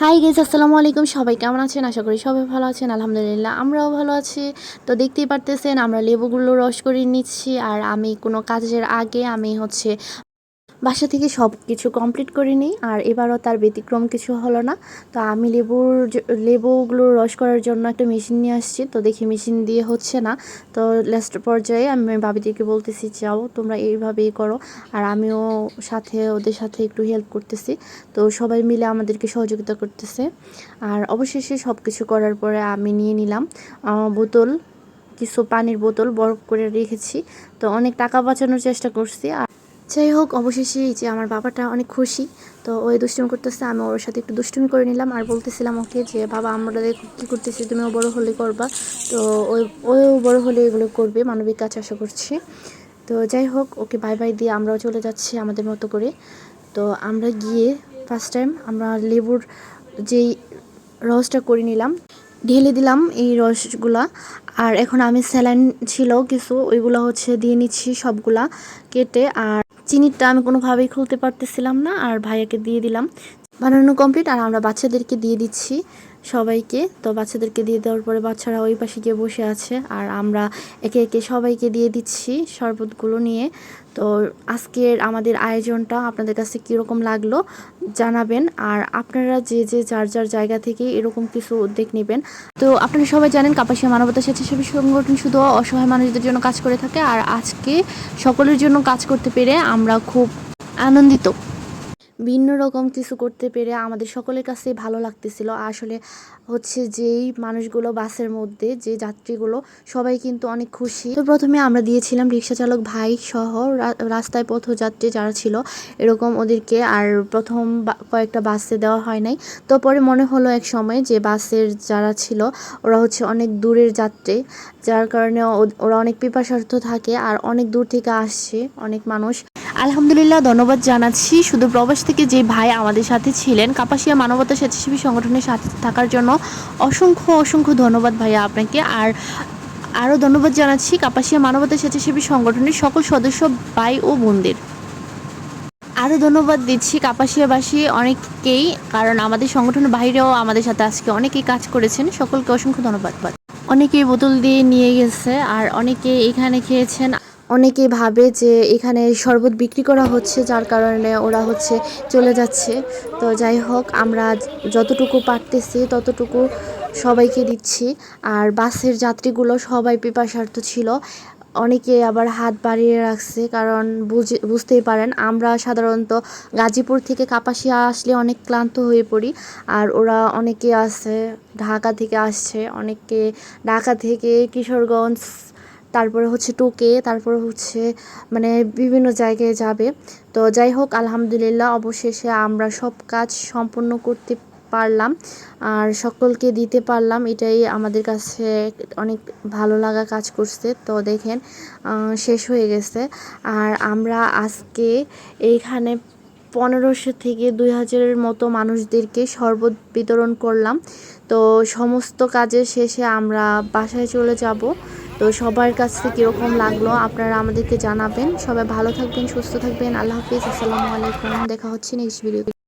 Hi guys, আসসালামু আলাইকুম। সবাই কেমন আছেন? আশা করি সবাই ভালো আছেন। আলহামদুলিল্লাহ আমরাও ভালো আছি। তো দেখতেই পারতেছেন আমরা লেবুগুলো রস করে নিচ্ছি। আর আমি কোনো কাজের আগে আমি বাসা থেকে সব কিছু কমপ্লিট করে নিই। আর এবারও তার ব্যতিক্রম কিছু হলো না। তো আমি লেবুগুলো রস করার জন্য একটা মেশিন নিয়ে আসছি। তো দেখি মেশিন দিয়ে হচ্ছে না। তো লাস্ট পর্যায়ে আমি ভাবিদেরকে বলতেছি, যাও তোমরা এইভাবেই করো। আর আমিও ওদের সাথে একটু হেল্প করতেছি। তো সবাই মিলে আমাদেরকে সহযোগিতা করতেছে। আর অবশেষে সব কিছু করার পরে আমি নিয়ে নিলাম কিছু পানির বোতল বরফ করে রেখেছি। তো অনেক টাকা বাঁচানোর চেষ্টা করছি। যাই হোক, অবশেষে এই যে আমার বাবাটা অনেক খুশি। তো ওই দুষ্টুমি করতেছে, আমি ওর সাথে একটু দুষ্টুমি করে নিলাম। আর বলতেছিলাম ওকে যে, বাবা আমরা কী করতেছি, তুমিও বড় হলে করবা। তো ওই বড় হলে এগুলো করবে, মানবিক কাজ আশা করছি। তো যাই হোক, ওকে বাই বাই দিয়ে আমরাও চলে যাচ্ছি আমাদের মতো করে। তো আমরা গিয়ে ফার্স্ট টাইম আমরা লেবুর যেই রসটা করে নিলাম, ঢেলে দিলাম এই রসগুলা। আর এখন আমি স্যালাইন ছিল কিছু, ওইগুলো দিয়ে নিচ্ছি সবগুলা কেটে। আর চিনিটা আমি কোনোভাবেই খুলতে পারতেছিলাম না, আর ভাইয়াকে দিয়ে দিলাম। বানানো কমপ্লিট। আর আমরা বাচ্চাদেরকে দিয়ে দিচ্ছি সবাইকে। তো বাচ্চাদেরকে দিয়ে দেওয়ার পরে বাচ্চারা ওই পাশে গিয়ে বসে আছে। আর আমরা একে একে সবাইকে দিয়ে দিচ্ছি শরবতগুলো নিয়ে। তো আজকের আমাদের আয়োজনটা আপনাদের কাছে কীরকম লাগলো জানাবেন। আর আপনারা যে যার যার জায়গা থেকে এরকম কিছু উদ্যোগ নেবেন। তো আপনারা সবাই জানেন, কাপাসিয়া মানবতা স্বেচ্ছাসেবী সংগঠন শুধু অসহায় মানুষদের জন্য কাজ করে থাকে। আর আজকে সকলের জন্য কাজ করতে পেরে আমরা খুব আনন্দিত। ভিন্ন রকম কিছু করতে পেরে আমাদের সকলের কাছে ভালো লাগতেছিল। আসলে যেই মানুষগুলো বাসের মধ্যে যে যাত্রীগুলো সবাই কিন্তু অনেক খুশি। তো প্রথমে আমরা দিয়েছিলাম রিক্সা চালক ভাই সহ রাস্তায় পথযাত্রী যারা ছিল এরকম ওদেরকে। আর প্রথম কয়েকটা বাসে দেওয়া হয় নাই। তো পরে মনে হলো এক সময় যে বাসের যারা ছিল ওরা অনেক দূরের যাত্রী, যার কারণে ওরা অনেক পিপাসার্থ থাকে। আর অনেক দূর থেকে আসছে অনেক মানুষ। আলহামদুলিল্লাহ, ধন্যবাদ জানাচ্ছি শুধু প্রবাস থেকে যে ভাই আমাদের সাথে ছিলেন। কাপাসিয়া মানবতা স্বেচ্ছাসেবী সংগঠনের সাথে থাকার জন্য অসংখ্য অসংখ্য ধন্যবাদ ভাইয়া আপনাকে। আর আরও ধন্যবাদ জানাচ্ছি কাপাসিয়া মানবতা স্বেচ্ছাসেবী সংগঠনের সকল সদস্য ভাই ও বোনদের। আরও ধন্যবাদ দিচ্ছি কাপাসিয়াবাসী অনেককেই, কারণ আমাদের সংগঠনের বাইরেও আমাদের সাথে আজকে অনেকেই কাজ করেছেন। সকলকে অসংখ্য ধন্যবাদ। অনেকেই বোতল দিয়ে নিয়ে গেছে, আর অনেকে এখানে খেয়েছেন। অনেকেই ভাবে যে এখানে শরবত বিক্রি করা হচ্ছে, যার কারণে ওরা চলে যাচ্ছে। তো যাই হোক, আমরা যতটুকু পারতেছি ততটুকু সবাইকে দিচ্ছি। আর বাসের যাত্রীগুলো সবাই পিপাসার্থ ছিল। অনেকে আবার হাত বাড়িয়ে রাখছে, কারণ বুঝতেই পারেন আমরা সাধারণত গাজীপুর থেকে কাপাসিয়া আসলে অনেক ক্লান্ত হয়ে পড়ি। আর ওরা অনেকে আছে ঢাকা থেকে আসছে, অনেকে ঢাকা থেকে কিশোরগঞ্জ, তারপরে টোকে, তারপরে মানে বিভিন্ন জায়গায় যাবে। তো যাই হোক, আলহামদুলিল্লাহ অবশেষে আমরা সব কাজ সম্পূর্ণ করতে পারলাম আর সকলকে দিতে পারলাম। এটাই আমাদের কাছে অনেক ভালো লাগা কাজ করছে। তো দেখেন শেষ হয়ে গেছে। আর আমরা আজকে এইখানে 1500 থেকে 2000-এর মতো মানুষদেরকে শরবত বিতরণ করলাম। তো সমস্ত কাজের শেষে আমরা বাসায় চলে যাব। তো সবার কাছ থেকে কীরকম লাগলো আপনারা আমাদেরকে জানাবেন। সবাই ভালো থাকবেন, সুস্থ থাকবেন। আল্লাহ হাফিজ, আসসালামু আলাইকুম। দেখা হচ্ছে নেক্সট ভিডিও।